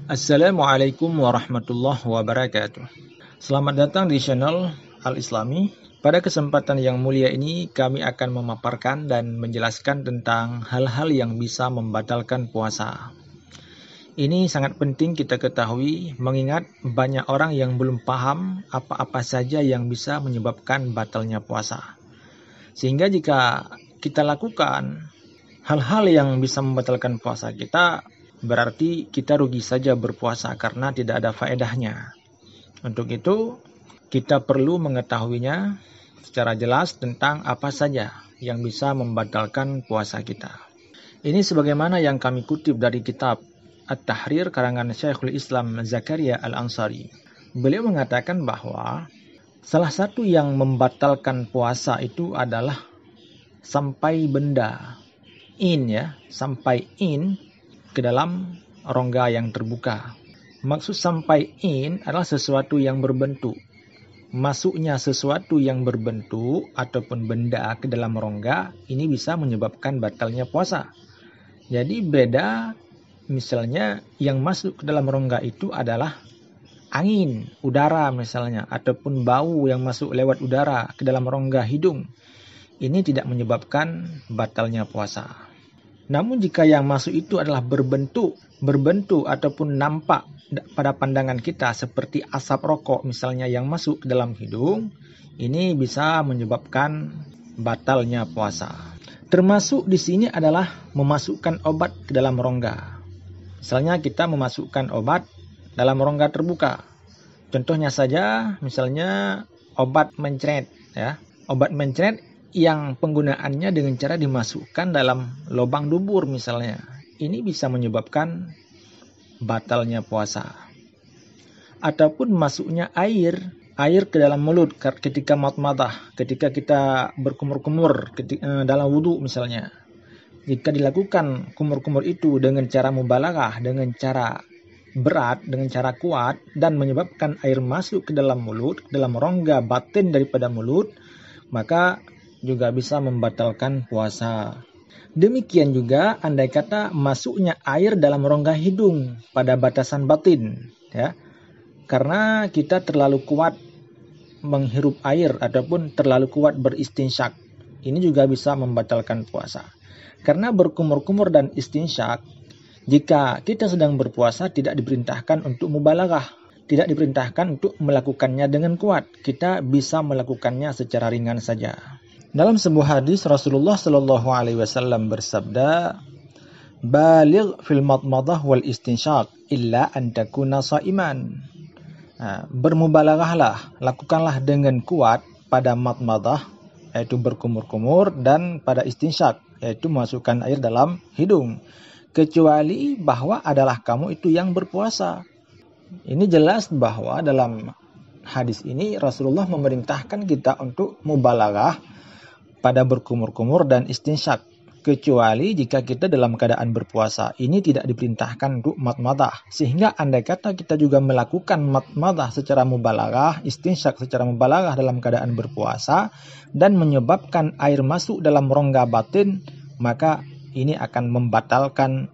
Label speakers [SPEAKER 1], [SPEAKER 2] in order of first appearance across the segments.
[SPEAKER 1] Assalamualaikum warahmatullahi wabarakatuh. Selamat datang di channel Al-Islami. Pada kesempatan yang mulia ini, kami akan memaparkan dan menjelaskan tentang hal-hal yang bisa membatalkan puasa. Ini sangat penting kita ketahui, mengingat banyak orang yang belum paham apa-apa saja yang bisa menyebabkan batalnya puasa. Sehingga jika kita lakukan hal-hal yang bisa membatalkan puasa kita, berarti kita rugi saja berpuasa karena tidak ada faedahnya. Untuk itu, kita perlu mengetahuinya secara jelas tentang apa saja yang bisa membatalkan puasa kita. Ini sebagaimana yang kami kutip dari kitab At-Tahrir karangan Syekhul Islam Zakaria Al-Ansari. Beliau mengatakan bahwa salah satu yang membatalkan puasa itu adalah sampai benda sampai ke dalam rongga yang terbuka. Maksud sampai adalah sesuatu yang berbentuk. Masuknya sesuatu yang berbentuk ataupun benda ke dalam rongga ini bisa menyebabkan batalnya puasa. Jadi beda, misalnya yang masuk ke dalam rongga itu adalah angin, udara misalnya, ataupun bau yang masuk lewat udara ke dalam rongga hidung. Ini tidak menyebabkan batalnya puasa. Namun jika yang masuk itu adalah berbentuk ataupun nampak pada pandangan kita seperti asap rokok misalnya yang masuk ke dalam hidung, ini bisa menyebabkan batalnya puasa. Termasuk di sini adalah memasukkan obat ke dalam rongga. Misalnya kita memasukkan obat dalam rongga terbuka. Contohnya saja misalnya obat mencret ya. Obat mencret yang penggunaannya dengan cara dimasukkan dalam lubang dubur misalnya. Ini bisa menyebabkan batalnya puasa. Ataupun masuknya air ke dalam mulut ketika madmadah, ketika kita berkumur-kumur dalam wudu misalnya. Jika dilakukan kumur-kumur itu dengan cara mubalaghah, dengan cara berat, dengan cara kuat dan menyebabkan air masuk ke dalam mulut, ke dalam rongga batin daripada mulut, maka juga bisa membatalkan puasa. Demikian juga andai kata masuknya air dalam rongga hidung pada batasan batin ya. Karena kita terlalu kuat menghirup air ataupun terlalu kuat beristinsyak. Ini juga bisa membatalkan puasa. Karena berkumur-kumur dan istinsyak, jika kita sedang berpuasa tidak diperintahkan untuk mubalaghah, tidak diperintahkan untuk melakukannya dengan kuat. Kita bisa melakukannya secara ringan saja. Dalam sebuah hadis Rasulullah Shallallahu Alaihi Wasallam bersabda, "Baligh fil madmadah wal istinshaq illa an takuna shaiman." Bermubalaghahlah, lakukanlah dengan kuat pada madmadah, yaitu berkumur-kumur, dan pada istinshaq, yaitu masukkan air dalam hidung, kecuali bahwa adalah kamu itu yang berpuasa. Ini jelas bahwa dalam hadis ini Rasulullah memerintahkan kita untuk mubalaghah pada berkumur-kumur dan istinsyak, kecuali jika kita dalam keadaan berpuasa. Ini tidak diperintahkan untuk madmadah. Sehingga andai kata kita juga melakukan madmadah secara mubalaghah, istinsyak secara mubalaghah dalam keadaan berpuasa, dan menyebabkan air masuk dalam rongga batin, maka ini akan membatalkan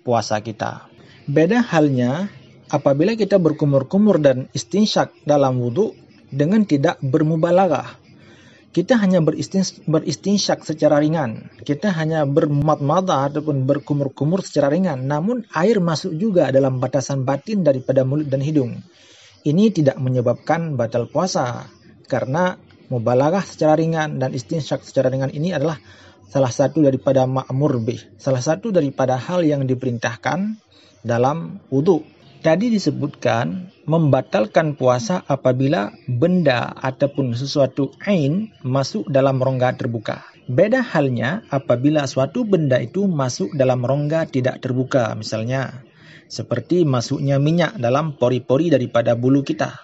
[SPEAKER 1] puasa kita. Beda halnya apabila kita berkumur-kumur dan istinsyak dalam wudu dengan tidak bermubalaghah. Kita hanya beristinsyak secara ringan. Kita hanya bermadmadah ataupun berkumur-kumur secara ringan. Namun air masuk juga dalam batasan batin daripada mulut dan hidung. Ini tidak menyebabkan batal puasa. Karena mubalaghah secara ringan dan istinsyak secara ringan ini adalah salah satu daripada ma'mur bih. Salah satu daripada hal yang diperintahkan dalam wudu. Tadi disebutkan membatalkan puasa apabila benda ataupun sesuatu ain masuk dalam rongga terbuka. Beda halnya apabila suatu benda itu masuk dalam rongga tidak terbuka, misalnya seperti masuknya minyak dalam pori-pori daripada bulu kita.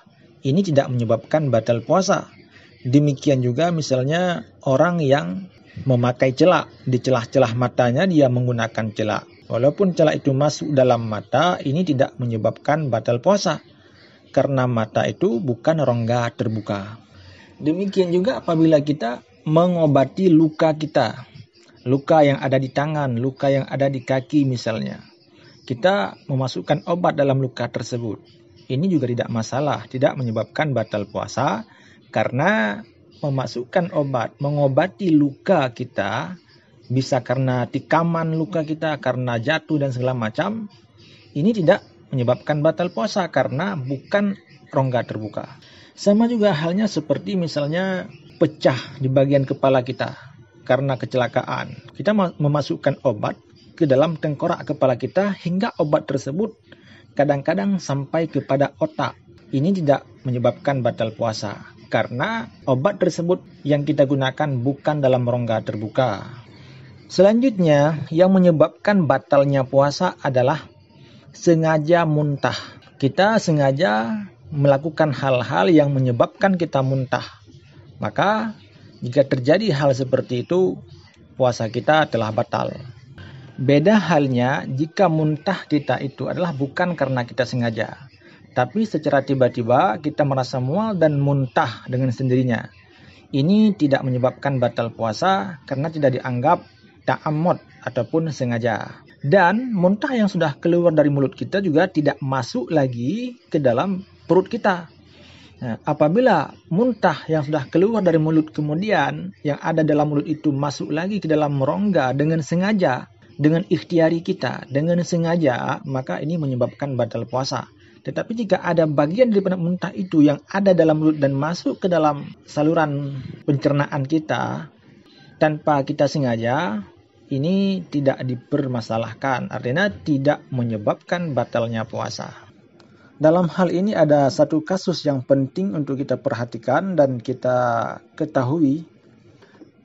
[SPEAKER 1] Ini tidak menyebabkan batal puasa. Demikian juga misalnya orang yang memakai celak, di celah-celah matanya dia menggunakan celak. Walaupun celak itu masuk dalam mata, ini tidak menyebabkan batal puasa. Karena mata itu bukan rongga terbuka. Demikian juga apabila kita mengobati luka kita. Luka yang ada di tangan, luka yang ada di kaki misalnya. kita memasukkan obat dalam luka tersebut. Ini juga tidak masalah, tidak menyebabkan batal puasa, karena memasukkan obat, mengobati luka kita, bisa karena tikaman luka kita, karena jatuh dan segala macam, ini tidak menyebabkan batal puasa karena bukan rongga terbuka. Sama juga halnya seperti misalnya pecah di bagian kepala kita karena kecelakaan. Kita memasukkan obat ke dalam tengkorak kepala kita hingga obat tersebut kadang-kadang sampai kepada otak. Ini tidak menyebabkan batal puasa karena obat tersebut yang kita gunakan bukan dalam rongga terbuka. Selanjutnya, yang menyebabkan batalnya puasa adalah sengaja muntah. Kita sengaja melakukan hal-hal yang menyebabkan kita muntah. Maka, jika terjadi hal seperti itu, puasa kita telah batal. Beda halnya jika muntah kita itu adalah bukan karena kita sengaja, tapi secara tiba-tiba kita merasa mual dan muntah dengan sendirinya. Ini tidak menyebabkan batal puasa karena tidak dianggap ta'ammud ataupun sengaja. Dan muntah yang sudah keluar dari mulut kita juga tidak masuk lagi ke dalam perut kita. Nah, apabila muntah yang sudah keluar dari mulut kemudian yang ada dalam mulut itu masuk lagi ke dalam rongga dengan sengaja, dengan ikhtiari kita, dengan sengaja, maka ini menyebabkan batal puasa. Tetapi jika ada bagian daripada muntah itu yang ada dalam mulut dan masuk ke dalam saluran pencernaan kita tanpa kita sengaja, ini tidak dipermasalahkan. Artinya tidak menyebabkan batalnya puasa. Dalam hal ini ada satu kasus yang penting untuk kita perhatikan dan kita ketahui.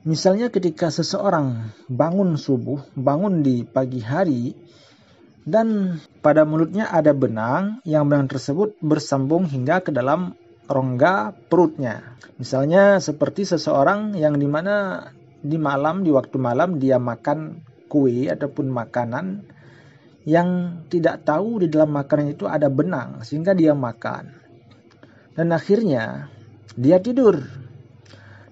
[SPEAKER 1] Misalnya ketika seseorang bangun subuh, bangun di pagi hari, dan pada mulutnya ada benang, yang benang tersebut bersambung hingga ke dalam rongga perutnya. Misalnya seperti seseorang yang dimana di waktu malam dia makan kue ataupun makanan yang tidak tahu di dalam makanan itu ada benang, sehingga dia makan. Dan akhirnya dia tidur.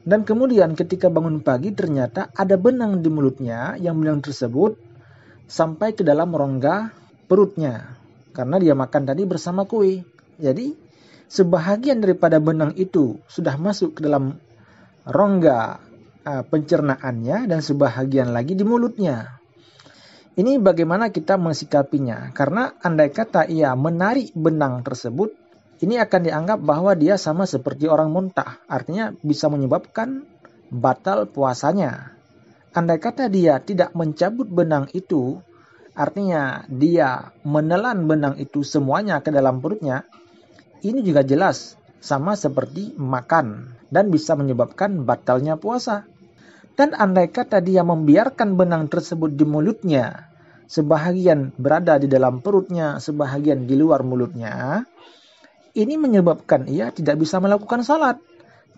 [SPEAKER 1] Dan kemudian ketika bangun pagi ternyata ada benang di mulutnya yang benang tersebut sampai ke dalam rongga perutnya. Karena dia makan tadi bersama kue. Jadi sebahagian daripada benang itu sudah masuk ke dalam rongga pencernaannya dan sebahagian lagi di mulutnya. Ini bagaimana kita mensikapinya? Karena andai kata ia menarik benang tersebut, ini akan dianggap bahwa dia sama seperti orang muntah. Artinya bisa menyebabkan batal puasanya. Andai kata dia tidak mencabut benang itu, artinya dia menelan benang itu semuanya ke dalam perutnya, ini juga jelas sama seperti makan dan bisa menyebabkan batalnya puasa. Dan andai kata dia membiarkan benang tersebut di mulutnya, sebahagian berada di dalam perutnya, sebahagian di luar mulutnya, ini menyebabkan ia tidak bisa melakukan salat.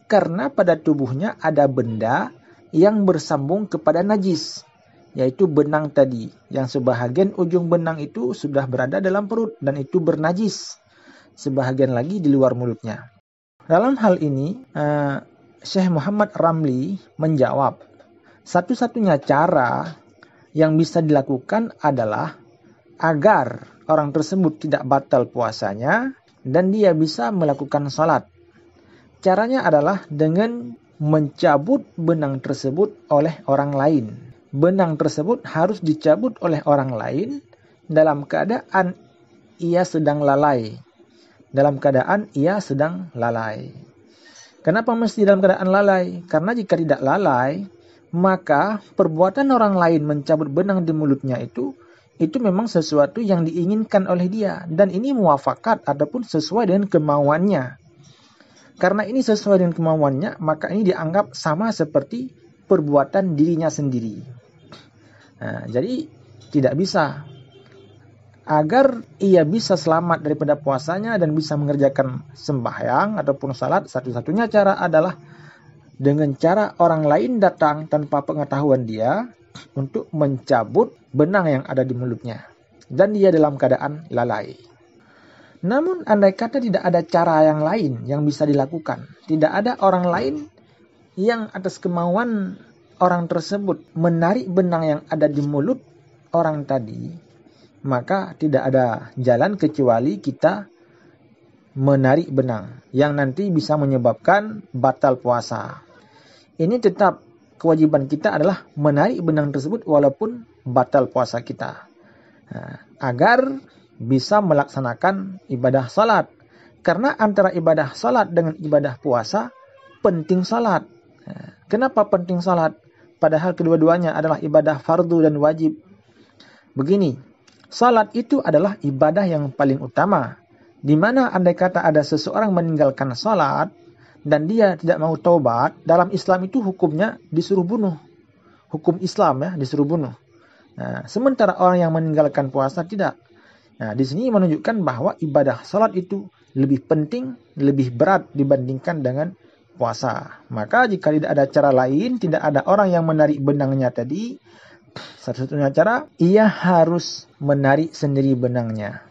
[SPEAKER 1] Karena pada tubuhnya ada benda yang bersambung kepada najis. Yaitu benang tadi. Yang sebahagian ujung benang itu sudah berada dalam perut dan itu bernajis. Sebahagian lagi di luar mulutnya. Dalam hal ini, Syekh Muhammad Ramli menjawab, satu-satunya cara yang bisa dilakukan adalah agar orang tersebut tidak batal puasanya dan dia bisa melakukan salat. Caranya adalah dengan mencabut benang tersebut oleh orang lain. Benang tersebut harus dicabut oleh orang lain dalam keadaan ia sedang lalai. Kenapa mesti dalam keadaan lalai? Karena jika tidak lalai, maka perbuatan orang lain mencabut benang di mulutnya itu memang sesuatu yang diinginkan oleh dia. Dan ini muafakat ataupun sesuai dengan kemauannya. Karena ini sesuai dengan kemauannya, maka ini dianggap sama seperti perbuatan dirinya sendiri. Nah, jadi tidak bisa. Agar ia bisa selamat daripada puasanya dan bisa mengerjakan sembahyang ataupun salat, satu-satunya cara adalah dengan cara orang lain datang tanpa pengetahuan dia untuk mencabut benang yang ada di mulutnya. Dan dia dalam keadaan lalai. Namun andai kata tidak ada cara yang lain yang bisa dilakukan. Tidak ada orang lain yang atas kemauan orang tersebut menarik benang yang ada di mulut orang tadi. maka tidak ada jalan kecuali kita menarik benang yang nanti bisa menyebabkan batal puasa. Ini tetap kewajiban kita adalah menarik benang tersebut walaupun batal puasa kita. Agar bisa melaksanakan ibadah salat. Karena antara ibadah salat dengan ibadah puasa, penting salat. Kenapa penting salat? Padahal kedua-duanya adalah ibadah fardu dan wajib. Begini, salat itu adalah ibadah yang paling utama. Di mana andai kata ada seseorang meninggalkan salat dan dia tidak mau taubat, dalam Islam itu hukumnya disuruh bunuh. Hukum Islam ya, disuruh bunuh. Sementara orang yang meninggalkan puasa tidak. Di sini menunjukkan bahwa ibadah salat itu lebih penting, lebih berat dibandingkan dengan puasa. Maka jika tidak ada cara lain, tidak ada orang yang menarik benangnya tadi, satu-satunya cara, ia harus menarik sendiri benangnya.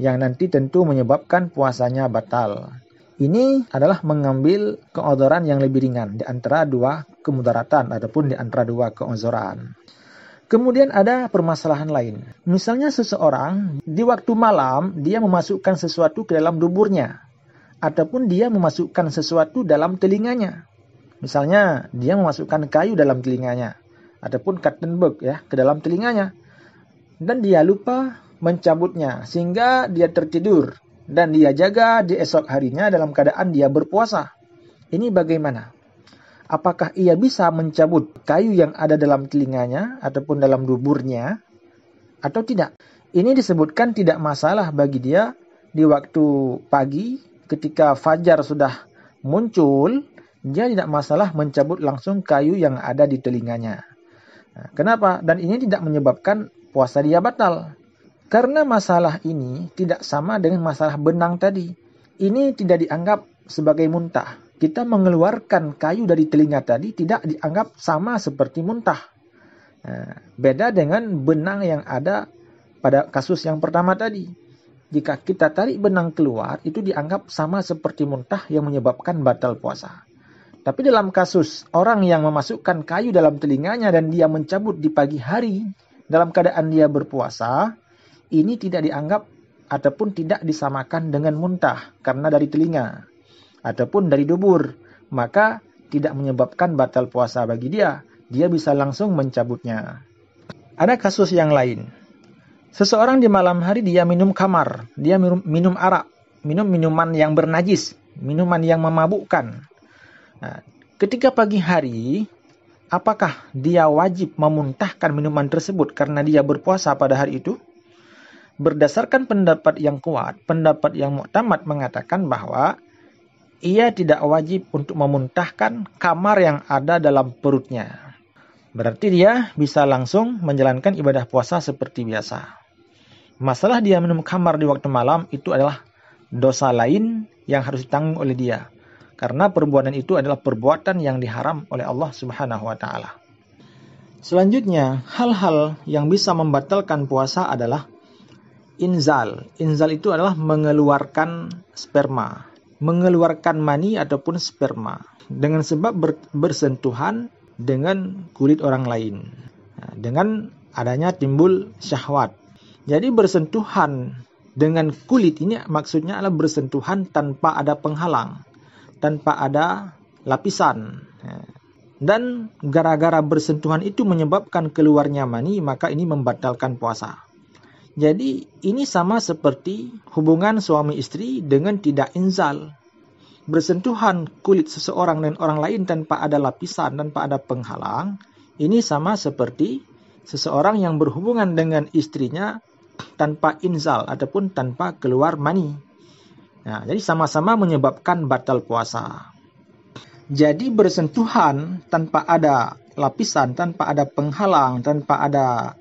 [SPEAKER 1] Yang nanti tentu menyebabkan puasanya batal. Ini adalah mengambil keozoran yang lebih ringan di antara dua kemudaratan ataupun di antara dua keozoran. Kemudian ada permasalahan lain. Misalnya seseorang di waktu malam dia memasukkan sesuatu ke dalam duburnya. Ataupun dia memasukkan sesuatu dalam telinganya. Misalnya dia memasukkan kayu dalam telinganya. Ataupun cotton bud ya, ke dalam telinganya. Dan dia lupa mencabutnya. Sehingga dia tertidur. Dan dia jaga di esok harinya dalam keadaan dia berpuasa. Ini bagaimana? Apakah ia bisa mencabut kayu yang ada dalam telinganya ataupun dalam duburnya atau tidak? Ini disebutkan tidak masalah bagi dia di waktu pagi ketika fajar sudah muncul, dia tidak masalah mencabut langsung kayu yang ada di telinganya. Kenapa? Dan ini tidak menyebabkan puasa dia batal. Karena masalah ini tidak sama dengan masalah benang tadi. Ini tidak dianggap sebagai muntah. Kita mengeluarkan kayu dari telinga tadi tidak dianggap sama seperti muntah. Beda dengan benang yang ada pada kasus yang pertama tadi. Jika kita tarik benang keluar, itu dianggap sama seperti muntah yang menyebabkan batal puasa. Tapi dalam kasus orang yang memasukkan kayu dalam telinganya dan dia mencabut di pagi hari dalam keadaan dia berpuasa, ini tidak dianggap ataupun tidak disamakan dengan muntah karena dari telinga ataupun dari dubur, maka tidak menyebabkan batal puasa bagi dia. Dia bisa langsung mencabutnya. Ada kasus yang lain. Seseorang di malam hari dia minum khamar, dia minum arak, minum minuman yang bernajis, minuman yang memabukkan. Ketika pagi hari, apakah dia wajib memuntahkan minuman tersebut karena dia berpuasa pada hari itu? Berdasarkan pendapat yang kuat, pendapat yang muktamad mengatakan bahwa ia tidak wajib untuk memuntahkan khamar yang ada dalam perutnya. Berarti dia bisa langsung menjalankan ibadah puasa seperti biasa. Masalah dia minum khamar di waktu malam itu adalah dosa lain yang harus ditanggung oleh dia. Karena perbuatan itu adalah perbuatan yang diharam oleh Allah Subhanahu wa taala. Selanjutnya, hal-hal yang bisa membatalkan puasa adalah inzal. Inzal itu adalah mengeluarkan sperma. Mengeluarkan mani ataupun sperma dengan sebab bersentuhan dengan kulit orang lain. Dengan adanya timbul syahwat. Jadi bersentuhan dengan kulit ini maksudnya adalah bersentuhan tanpa ada penghalang, tanpa ada lapisan. Dan gara-gara bersentuhan itu menyebabkan keluarnya mani, maka ini membatalkan puasa. Jadi ini sama seperti hubungan suami istri dengan tidak inzal. Bersentuhan kulit seseorang dan orang lain tanpa ada lapisan, tanpa ada penghalang. Ini sama seperti seseorang yang berhubungan dengan istrinya tanpa inzal ataupun tanpa keluar mani. Jadi sama-sama menyebabkan batal puasa. Jadi bersentuhan tanpa ada lapisan, tanpa ada penghalang, tanpa ada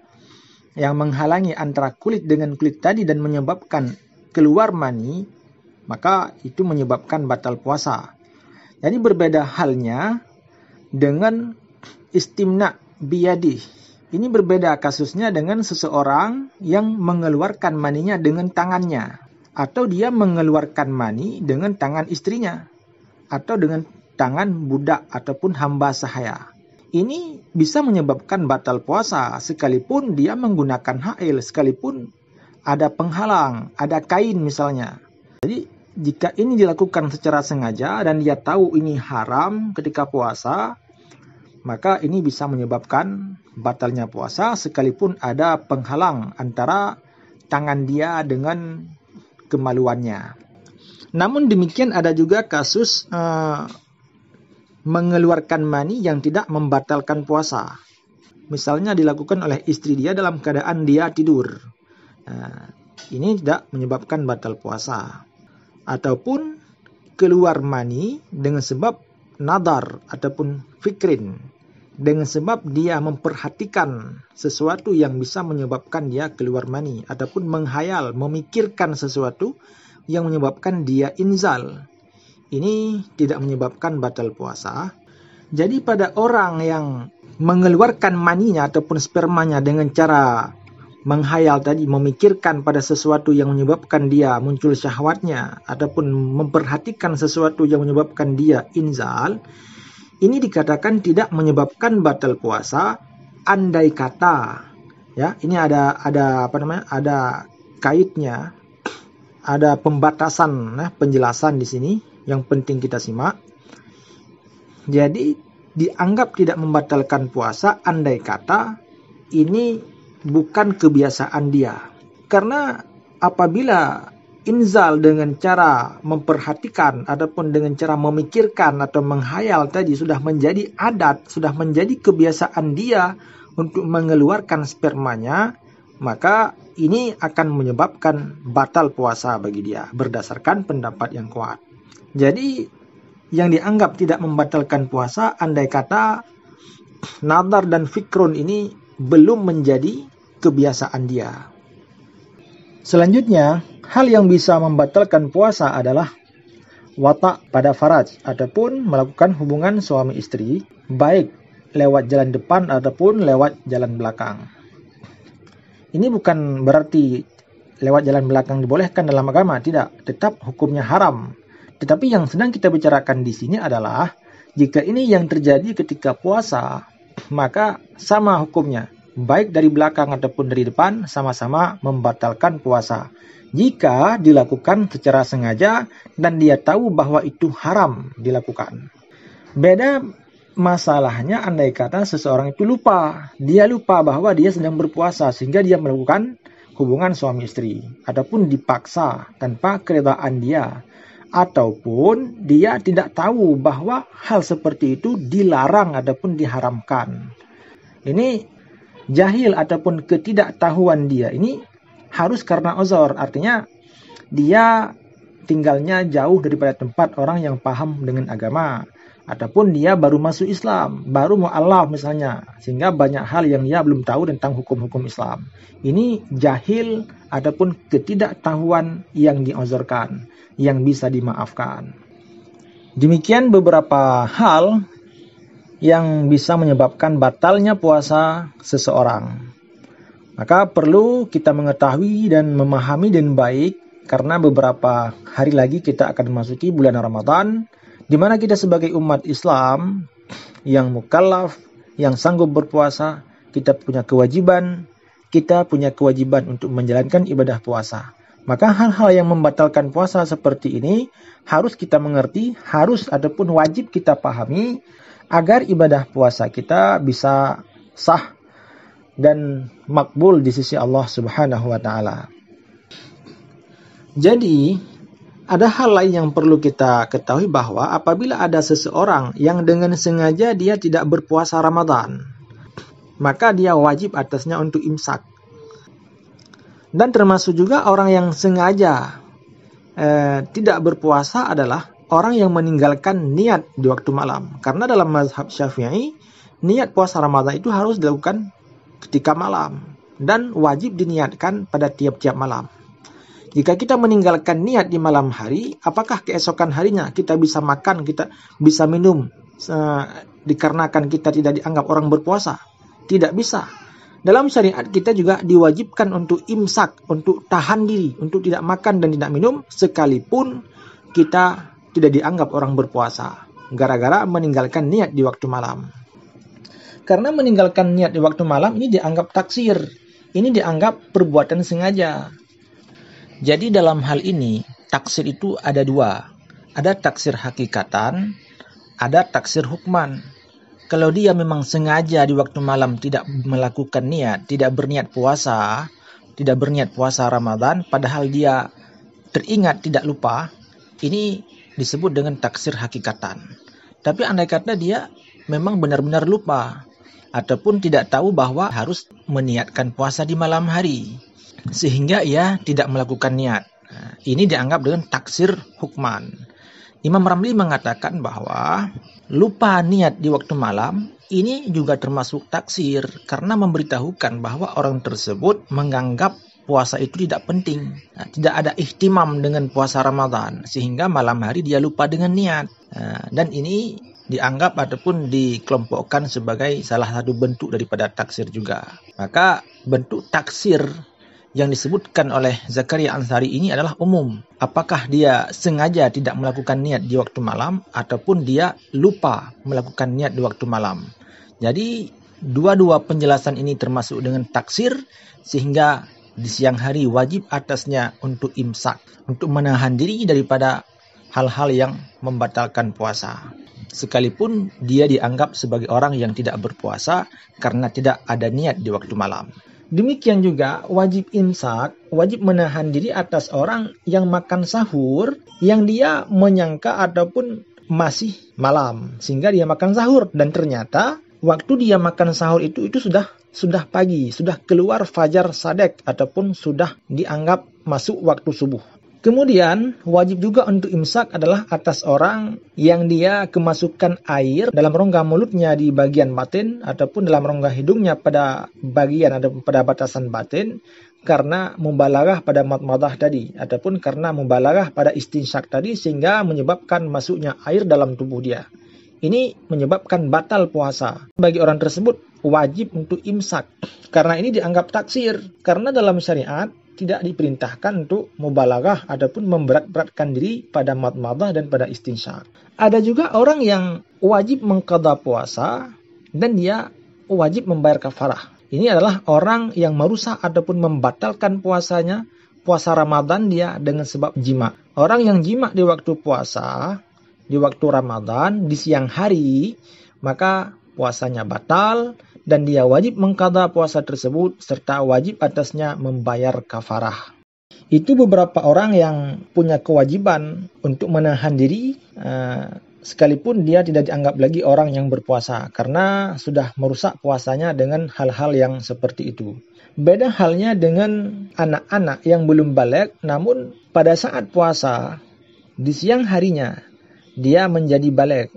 [SPEAKER 1] yang menghalangi antara kulit dengan kulit tadi dan menyebabkan keluar mani, maka itu menyebabkan batal puasa. Jadi berbeda halnya dengan istimna biyadih. Ini berbeda kasusnya dengan seseorang yang mengeluarkan maninya dengan tangannya. Atau dia mengeluarkan mani dengan tangan istrinya. Atau dengan tangan budak ataupun hamba sahaya. ini bisa menyebabkan batal puasa sekalipun dia menggunakan hail, sekalipun ada penghalang, ada kain misalnya. Jadi jika ini dilakukan secara sengaja dan dia tahu ini haram ketika puasa, maka ini bisa menyebabkan batalnya puasa sekalipun ada penghalang antara tangan dia dengan kemaluannya. Namun demikian ada juga kasus mengeluarkan mani yang tidak membatalkan puasa. Misalnya dilakukan oleh istri dia dalam keadaan dia tidur. Ini tidak menyebabkan batal puasa. Ataupun keluar mani dengan sebab nadar ataupun fikrin, dengan sebab dia memperhatikan sesuatu yang bisa menyebabkan dia keluar mani, ataupun menghayal, memikirkan sesuatu yang menyebabkan dia inzal. Ini tidak menyebabkan batal puasa. Jadi pada orang yang mengeluarkan maninya ataupun spermanya dengan cara menghayal tadi, memikirkan pada sesuatu yang menyebabkan dia muncul syahwatnya, ataupun memperhatikan sesuatu yang menyebabkan dia inzal, ini dikatakan tidak menyebabkan batal puasa, andai kata, ya, ini ada kaitnya, ada pembatasan, penjelasan di sini yang penting kita simak. Jadi dianggap tidak membatalkan puasa andai kata ini bukan kebiasaan dia. Karena apabila inzal dengan cara memperhatikan ataupun dengan cara memikirkan atau menghayal tadi sudah menjadi adat, sudah menjadi kebiasaan dia untuk mengeluarkan spermanya, maka ini akan menyebabkan batal puasa bagi dia berdasarkan pendapat yang kuat. Jadi yang dianggap tidak membatalkan puasa andai kata nadar dan fikrun ini belum menjadi kebiasaan dia. Selanjutnya, hal yang bisa membatalkan puasa adalah watak pada faraj ataupun melakukan hubungan suami istri, baik lewat jalan depan ataupun lewat jalan belakang. Ini bukan berarti lewat jalan belakang dibolehkan dalam agama, tidak, tetap hukumnya haram. Tetapi yang sedang kita bicarakan di sini adalah jika ini yang terjadi ketika puasa, maka sama hukumnya. Baik dari belakang ataupun dari depan, sama-sama membatalkan puasa. Jika dilakukan secara sengaja dan dia tahu bahwa itu haram dilakukan. Beda masalahnya andai kata seseorang itu lupa. Dia lupa bahwa dia sedang berpuasa sehingga dia melakukan hubungan suami istri. Ataupun dipaksa tanpa keredaan dia. Ataupun dia tidak tahu bahwa hal seperti itu dilarang ataupun diharamkan. Ini jahil ataupun ketidaktahuan dia ini harus karena uzur, artinya dia tinggalnya jauh daripada tempat orang yang paham dengan agama, ataupun dia baru masuk Islam, baru mu'allaf misalnya, sehingga banyak hal yang dia belum tahu tentang hukum-hukum Islam. Ini jahil ataupun ketidaktahuan yang diuzurkan, yang bisa dimaafkan. Demikian beberapa hal yang bisa menyebabkan batalnya puasa seseorang. Maka perlu kita mengetahui dan memahami dengan baik, karena beberapa hari lagi kita akan memasuki bulan Ramadan, di mana kita sebagai umat Islam yang mukallaf, yang sanggup berpuasa, kita punya kewajiban untuk menjalankan ibadah puasa. Maka hal-hal yang membatalkan puasa seperti ini harus kita mengerti, harus ataupun wajib kita pahami, agar ibadah puasa kita bisa sah dan makbul di sisi Allah Subhanahu wa Ta'ala. Jadi, ada hal lain yang perlu kita ketahui bahwa apabila ada seseorang yang dengan sengaja dia tidak berpuasa Ramadan, maka dia wajib atasnya untuk imsak. Dan termasuk juga orang yang sengaja tidak berpuasa adalah orang yang meninggalkan niat di waktu malam. Karena dalam mazhab Syafi'i, niat puasa Ramadan itu harus dilakukan ketika malam dan wajib diniatkan pada tiap-tiap malam. Jika kita meninggalkan niat di malam hari, apakah keesokan harinya kita bisa makan, kita bisa minum dikarenakan kita tidak dianggap orang berpuasa? Tidak bisa. Dalam syariat kita juga diwajibkan untuk imsak, untuk tahan diri, untuk tidak makan dan tidak minum sekalipun kita tidak dianggap orang berpuasa gara-gara meninggalkan niat di waktu malam. Karena meninggalkan niat di waktu malam ini dianggap taksir. Ini dianggap perbuatan sengaja. Jadi dalam hal ini, taksir itu ada dua. Ada taksir hakikatan, ada taksir hukman. Kalau dia memang sengaja di waktu malam tidak melakukan niat, tidak berniat puasa Ramadan, padahal dia teringat tidak lupa, ini disebut dengan taksir hakikatan. Tapi andai kata dia memang benar-benar lupa, ataupun tidak tahu bahwa harus meniatkan puasa di malam hari, sehingga ia tidak melakukan niat. Nah, ini dianggap dengan taksir hukman. Imam Ramli mengatakan bahwa lupa niat di waktu malam ini juga termasuk taksir, karena memberitahukan bahwa orang tersebut menganggap puasa itu tidak penting. Nah, tidak ada ihtimam dengan puasa Ramadan, sehingga malam hari dia lupa dengan niat. Nah, dan ini dianggap ataupun dikelompokkan sebagai salah satu bentuk daripada taksir juga. Maka bentuk taksir yang disebutkan oleh Zakaria Ansari ini adalah umum. Apakah dia sengaja tidak melakukan niat di waktu malam ataupun dia lupa melakukan niat di waktu malam. Jadi dua-dua penjelasan ini termasuk dengan taksir, sehingga di siang hari wajib atasnya untuk imsak, untuk menahan diri daripada hal-hal yang membatalkan puasa. Sekalipun dia dianggap sebagai orang yang tidak berpuasa karena tidak ada niat di waktu malam. Demikian juga wajib imsak, wajib menahan diri atas orang yang makan sahur yang dia menyangka ataupun masih malam, sehingga dia makan sahur dan ternyata waktu dia makan sahur itu sudah pagi, sudah keluar fajar sadek ataupun sudah dianggap masuk waktu subuh. Kemudian wajib juga untuk imsak adalah atas orang yang dia kemasukan air dalam rongga mulutnya di bagian batin ataupun dalam rongga hidungnya pada bagian atau pada batasan batin karena mubalaghah pada madmadah tadi ataupun karena mubalaghah pada istinsyak tadi, sehingga menyebabkan masuknya air dalam tubuh dia. Ini menyebabkan batal puasa. Bagi orang tersebut wajib untuk imsak karena ini dianggap taksir, karena dalam syariat tidak diperintahkan untuk mubalaghah ataupun memberat-beratkan diri pada madmadah dan pada istinsyak. Ada juga orang yang wajib mengqadha puasa dan dia wajib membayar kafarah. Ini adalah orang yang merusak ataupun membatalkan puasanya, puasa Ramadan dia dengan sebab jima. Orang yang jima di waktu puasa, di waktu Ramadan, di siang hari, maka puasanya batal dan dia wajib mengqadha puasa tersebut serta wajib atasnya membayar kafarah. Itu beberapa orang yang punya kewajiban untuk menahan diri sekalipun dia tidak dianggap lagi orang yang berpuasa karena sudah merusak puasanya dengan hal-hal yang seperti itu. Beda halnya dengan anak-anak yang belum baligh namun pada saat puasa di siang harinya dia menjadi baligh,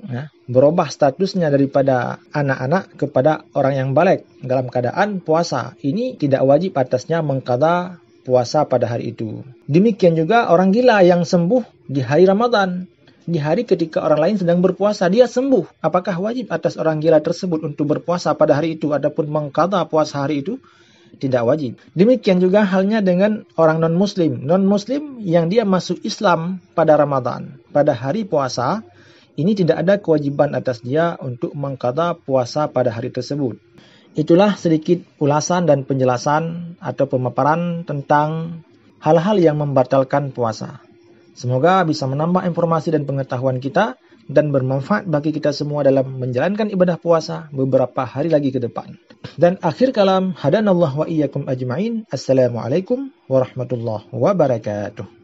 [SPEAKER 1] berubah statusnya daripada anak-anak kepada orang yang baligh dalam keadaan puasa. Ini tidak wajib atasnya mengqadha puasa pada hari itu. Demikian juga orang gila yang sembuh di hari Ramadan. Di hari ketika orang lain sedang berpuasa, dia sembuh. Apakah wajib atas orang gila tersebut untuk berpuasa pada hari itu ataupun mengqadha puasa hari itu? Tidak wajib. Demikian juga halnya dengan orang non-muslim. Non-muslim yang dia masuk Islam pada Ramadan, pada hari puasa, ini tidak ada kewajiban atas dia untuk mengqadha puasa pada hari tersebut. Itulah sedikit ulasan dan penjelasan atau pemaparan tentang hal-hal yang membatalkan puasa. Semoga bisa menambah informasi dan pengetahuan kita dan bermanfaat bagi kita semua dalam menjalankan ibadah puasa beberapa hari lagi ke depan. Dan akhir kalam, hadanallahu wa iyyakum ajma'in. Assalamualaikum warahmatullahi wabarakatuh.